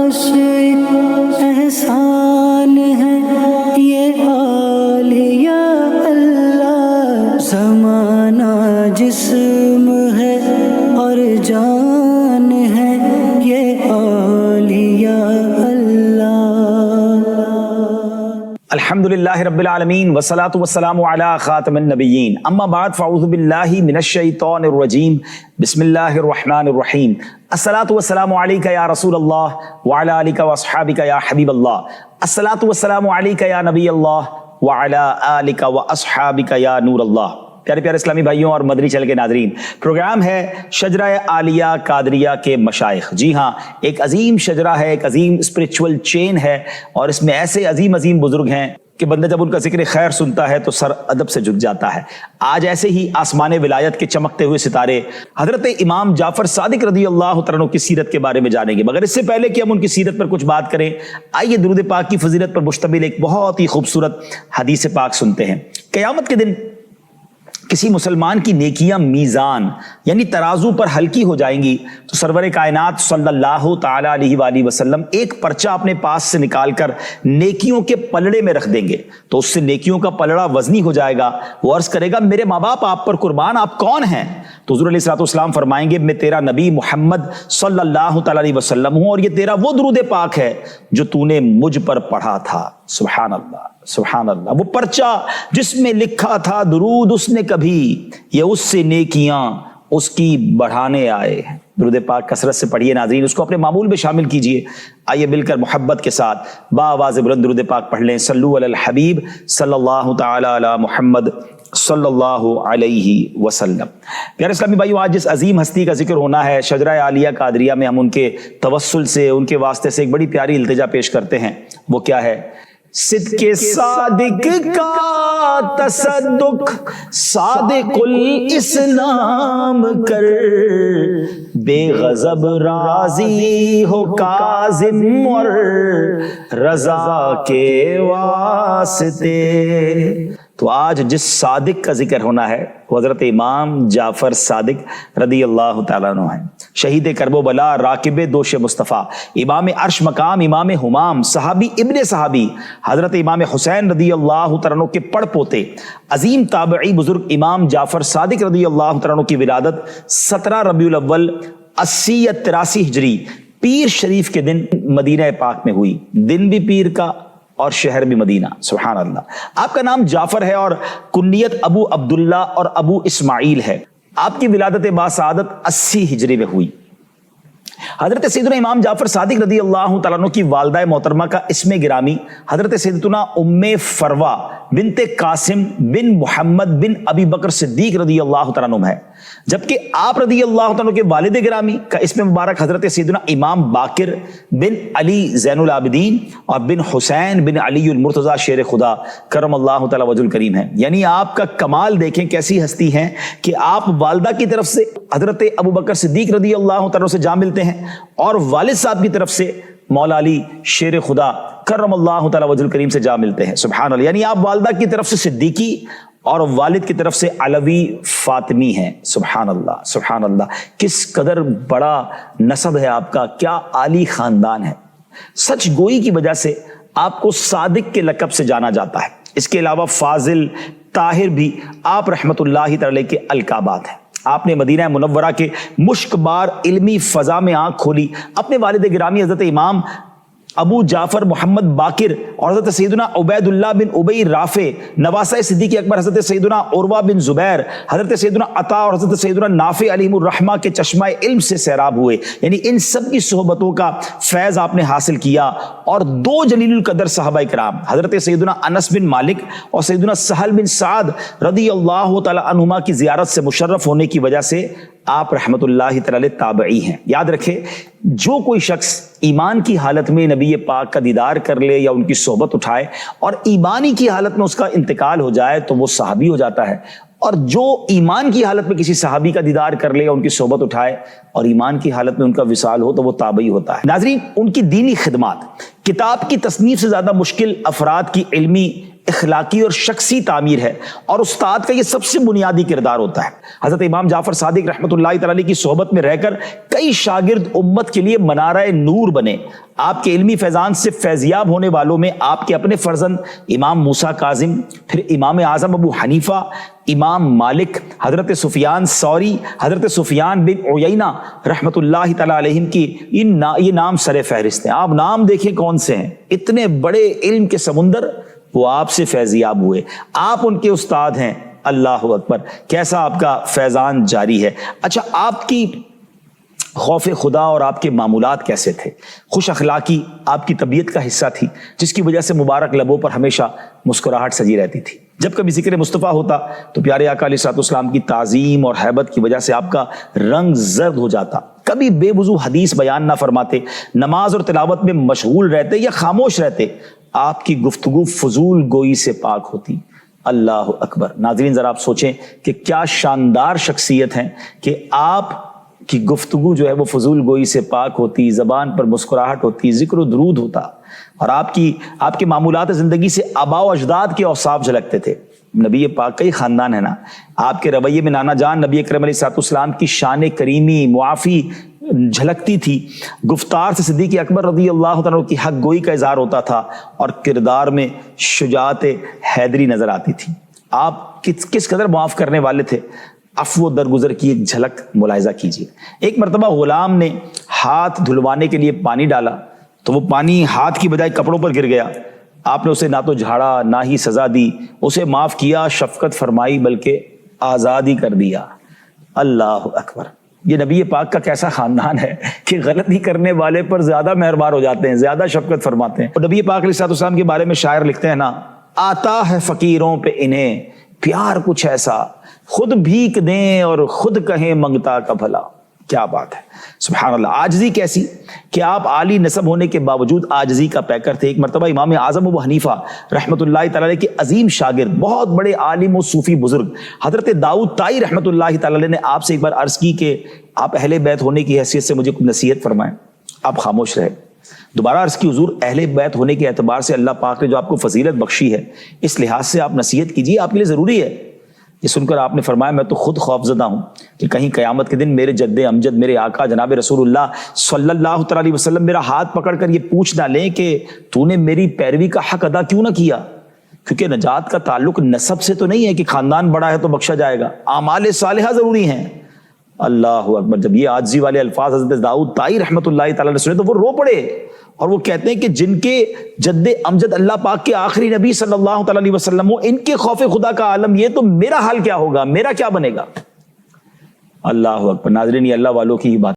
काश एहसान है ये औलिया अल्लाह, ज़माना जिस्म है और जान है ये औलिया अल्लाह। अल्हम्दुलिल्लाहि रब्बिल आलमीन वस्सलातु वस्सलामु अला खातमिन नबिय्यीन अम्मा बाद फ़अऊज़ु बिल्लाहि मिनश शैतानिर रजीम बिस्मिल्लाहिर रहमानिर रहीम अस्सलातु वस्सलामु अलैका या रसूलल्लाह व अला आलिका व अस्हाबिका या हबीबल्लाह, अस्सलातु वस्सलामु अलैका या नबीअल्लाह व अला आलिका व अस्हाबिका या नूरल्लाह। प्यारे प्यारे इस्लामी भाइयों और मदनी चैनल के नाज़रीन, प्रोग्राम है शजरा आलिया कादरिया के मशाइख। जी हाँ, एक अजीम शजरा है, एक अजीम स्पिरिचुअल चेन है और इसमें ऐसे अजीम अजीम बुजुर्ग हैं कि बंदा जब उनका जिक्र खैर सुनता है तो सर अदब से झुक जाता है। आज ऐसे ही आसमान विलायत के चमकते हुए सितारे हजरत इमाम जाफर सादिक रदी अल्लाह तआला अन्हु की सीरत के बारे में जानेंगे। मगर इससे पहले कि हम उनकी सीरत पर कुछ बात करें, आइए दुरूद पाक की फजीलत पर मुश्तमिल एक बहुत ही खूबसूरत हदीस पाक सुनते हैं। क़यामत के दिन किसी मुसलमान की नेकियां मीज़ान यानी तराजू पर हल्की हो जाएंगी तो सरवर कायनात सल्लल्लाहु ताला अलैहि वसल्लम एक पर्चा अपने पास से निकालकर नेकियों के पलड़े में रख देंगे, तो उससे नेकियों का पलड़ा वजनी हो जाएगा। वो अर्ज करेगा, मेरे माँ बाप आप पर कुर्बान, आप कौन हैं? तो हुज़ूर अलैहिस्सलाम फरमाएंगे, मैं तेरा नबी मोहम्मद सल्लल्लाहु ताला अलैहि वसल्लम हूँ और ये तेरा वो दुरूद पाक है जो तूने मुझ पर पढ़ा था। सुभान अल्लाह, सुभान अल्लाह। वो पर्चा जिसमें लिखा था दुरूद उसने कभी, ये उससे नेकियां उसकी बढ़ाने आए हैं। दुरूद पाक कसरत से पढ़िए नाज़रीन, उसको अपने मामूल में शामिल कीजिए। आइए मिलकर मोहब्बत के साथ बाआवाज़ बुलंद दुरूद पाक पढ़ लें। सल्लु अलल हबीब सल्लल्लाहु ताला अला मुहम्मद सल्लल्लाहु अलैहि वसल्लम। प्यारे इस्लामी भाइयों, आज जिस अजीम हस्ती का जिक्र होना है शजरा आलिया कादरिया में, हम उनके तवस्सुल से, उनके वास्ते से एक बड़ी प्यारी इल्तिजा पेश करते हैं। वो क्या है? सिद्के सादिक का तसद्दुक सादिकुल इस्लाम कर, बेगज़ब राजी हो काज़िम और रज़ा के वास्ते। तो आज जिस सादिक का जिक्र होना है वो हजरत इमाम जाफर सादिक रदी अल्लाह तआला अन्हु हैं। शहीद करबला, राकिब दोश मुस्तफ़ा, इमाम अर्श मकाम, इमाम हुमाम, सहाबी इब्ने सहाबी, हजरत इमाम हुसैन रदी अल्लाह तआला अन्हु के पड़ पोते, अजीम ताबई बुजुर्ग इमाम जाफर सादिक रदी अल्लाह तआला अन्हु की विलादत 17 रबीउल अव्वल 80 या 83 हिजरी पीर शरीफ के दिन मदीना पाक में हुई। दिन भी पीर का और शहर भी मदीना। सुभान अल्लाह। आपका नाम जाफर है और कुन्नियत अबू अब्दुल्ला और अबू इस्माइल है। आपकी विलादत बासआदत 80 हिजरी में हुई। हजरत सैयदना इमाम जाफर सादिक रदी अल्लाह तआला अन्हु की वालदा मोहतरमा का इसमें गिरामी हजरत सैयदतुना उम्मे फरवा बिनते कासिम बिन मोहम्मद बिन अबी बकर सिद्दीक रदी अल्लाह तआला अन्हु है, जबकि आप रदी अल्लाह तआला अन्हु के वालिद गिरामी का इसमें मुबारक हजरत सैयदना इमाम बाकिर बिन अली ज़ैनुल आबिदीन और बिन हुसैन बिन अली उल मुर्तज़ा शेर खुदा करम अल्लाह तआला वजुल करीम है। यानी आपका कमाल देखें, कैसी हस्ती हैं कि आप वालदा की तरफ से हजरत अबू बकर सिद्दीक रदी अल्लाह तआला से जा मिलते हैं और वालिद साहब की तरफ से मौला अली शेर खुदा करम अल्लाह तआला वजुल करीम से जा मिलते हैं। सुभान अल्लाह। यानी आप वालदा की तरफ से सिद्दीकी और वालिद की तरफ से अलवी फातिमी हैं। सुभान अल्लाह, सुभान अल्लाह। किस कदर बड़ा नसब है आपका, क्या आली खानदान है। सच गोई की वजह से आपको सादिक के लक़ब से जाना जाता है। इसके अलावा फाजिल, ताहिर भी आप रहमतुल्लाहि तआला के अलकाबात हैं। आपने मदीना मुनव्वरा के मुश्कबार इल्मी फजा में आंख खोली। अपने वालिद गिरामी हजरत इमाम अबू जाफर मोहम्मद बाकिर और हजरत सैयदना उबैदुल्लाह बिन उबई राफे, नवासा सिद्दीक़ अकबर, हजरत सैयदना उर्वा बिन जुबैर, हजरत सैयदना अता और हजरत सैयदना नाफे अलैहिमुर रहमा के चश्मा इल्म से सैराब हुए। यानी इन सब की सोहबतों का फैज़ आपने हासिल किया। और दो जलीलुल कदर सहाबा इकराम हजरत सैयदना अनस बिन मालिक और सैयदना सहल बिन साद रदी अल्लाह तआला अन्हुमा की ज़ियारत से मुशर्रफ होने की वजह से आप रहमतुल्लाहि तआला ताबई हैं। याद रखें, जो कोई शख्स ईमान की हालत में नबी पाक का दीदार कर ले या उनकी सोहबत उठाए और ईमानी की हालत में उसका इंतकाल हो जाए तो वो सहाबी हो जाता है, और जो ईमान की हालत में किसी सहाबी का दीदार कर ले या उनकी सोहबत उठाए और ईमान की हालत में उनका विसाल हो तो वो ताबई होता है। नाज़रीन, उनकी दीनी खिदमात किताब की तसनीफ से ज्यादा मुश्किल अफराद की इल्मी اخلاقی اور شخصی تعمیر ہے، اور استاد کا یہ سب سے بنیادی کردار ہوتا ہے۔ حضرت امام جعفر صادق رحمۃ اللہ تعالی کی صحبت میں رہ کر کئی شاگرد امت کے لیے منارہ نور بنے۔ آپ کے علمی فیضان سے فیضیاب ہونے والوں میں آپ کے اپنے فرزند امام موسیٰ کاظم، پھر امام اعظم ابو حنیفہ، امام مالک، حضرت سفیان ثوری، حضرت سفیان بن عیینہ رحمۃ اللہ تعالی علیہم کی یہ نام سر فہرست ہیں۔ آپ نام دیکھیں کون سے ہیں، اتنے بڑے علم کے سمندر وہ آپ سے فیضیاب ہوئے، آپ ان کے استاد ہیں۔ اللہ اکبر، کیسا آپ کا فیضان جاری ہے۔ اچھا، آپ کی خوف خدا اور آپ کے معمولات کیسے تھے؟ خوش اخلاقی آپ کی طبیعت کا حصہ تھی، جس کی وجہ سے مبارک لبوں پر ہمیشہ مسکراہٹ سجی رہتی تھی۔ جب کبھی ذکر مصطفیٰ ہوتا تو پیارے آقا علیہ الصلوۃ والسلام کی تعظیم اور ہیبت کی وجہ سے آپ کا رنگ زرد ہو جاتا۔ کبھی بے وضو حدیث بیان نہ فرماتے، نماز اور تلاوت میں مشغول رہتے یا خاموش رہتے، آپ کی گفتگو فضول گوئی سے پاک ہوتی۔ اللہ اکبر۔ ناظرین ذرا آپ سوچیں کہ کیا شاندار شخصیت ہیں کہ آپ کی گفتگو جو ہے وہ فضول گوئی سے پاک ہوتی، زبان پر مسکراہٹ ہوتی، ذکر و درود ہوتا، اور آپ کے معمولات زندگی سے آباء و اجداد کے اوصاف جھلکتے تھے۔ نبی پاک کا ہی خاندان ہے نا، آپ کے رویے میں نانا جان نبی اکرم علیہ الصلوۃ والسلام کی شان کریمی معافی جھلکتی تھی، گفتار سے صدیق اکبر رضی اللہ تعالیٰ کی حق گوئی کا اظہار ہوتا تھا، اور کردار میں شجاعت حیدری نظر آتی تھی۔ آپ کس قدر معاف کرنے والے تھے، عفو و درگزر کی ایک جھلک ملاحظہ کیجیے۔ ایک مرتبہ غلام نے ہاتھ دھلوانے کے لیے پانی ڈالا تو وہ پانی ہاتھ کی بجائے کپڑوں پر گر گیا۔ آپ نے اسے نہ تو جھاڑا نہ ہی سزا دی، اسے معاف کیا، شفقت فرمائی، بلکہ آزاد ہی کر دیا۔ اللہ اکبر۔ یہ نبی پاک کا کیسا خاندان ہے کہ غلطی کرنے والے پر زیادہ مہربان ہو جاتے ہیں، زیادہ شفقت فرماتے ہیں۔ اور نبی پاک علیہ الصلوۃ والسلام کے بارے میں شاعر لکھتے ہیں نا، آتا ہے فقیروں پہ انہیں پیار کچھ ایسا، خود بھیک دیں اور خود کہیں منگتا کا بھلا۔ کیا بات ہے، سبحان اللہ۔ عاجزی کیسی کہ آپ عالی نسب ہونے کے باوجود عاجزی کا پیکر تھے۔ ایک مرتبہ امام اعظم ابو حنیفہ رحمۃ اللہ تعالی کے عظیم شاگرد، بہت بڑے عالم و صوفی بزرگ حضرت داؤد طائی رحمۃ اللہ تعالی نے آپ سے ایک بار عرض کی کہ آپ اہل بیت ہونے کی حیثیت سے مجھے کچھ نصیحت فرمائیں۔ آپ خاموش رہے۔ دوبارہ عرض کی، حضور اہل بیت ہونے کے اعتبار سے اللہ پاک نے جو آپ کو فضیلت بخشی ہے، اس لحاظ سے آپ نصیحت کیجیے، آپ کے لیے ضروری ہے۔ یہ سن کر آپ نے فرمایا، میں تو خود خوفزدہ ہوں کہ کہیں قیامت کے دن میرے جد امجد، میرے آقا جناب رسول اللہ صلی اللہ تعالی علیہ وسلم میرا ہاتھ پکڑ کر یہ پوچھ نہ لیں کہ تو نے میری پیروی کا حق ادا کیوں نہ کیا، کیونکہ نجات کا تعلق نسب سے تو نہیں ہے کہ خاندان بڑا ہے تو بخشا جائے گا، اعمال صالحہ ضروری ہیں۔ اللہ اکبر۔ جب یہ عاجزی والے الفاظ حضرت داؤد طائی رحمۃ اللہ تعالی نے سنے تو وہ رو پڑے، اور وہ کہتے ہیں کہ جن کے جد امجد اللہ پاک کے آخری نبی صلی اللہ تعالی علیہ وسلم ہو، ان کے خوف خدا کا عالم یہ، تو میرا حال کیا ہوگا، میرا کیا بنے گا۔ اللہ اکبر۔ ناظرین، یہ اللہ والوں کی ہی بات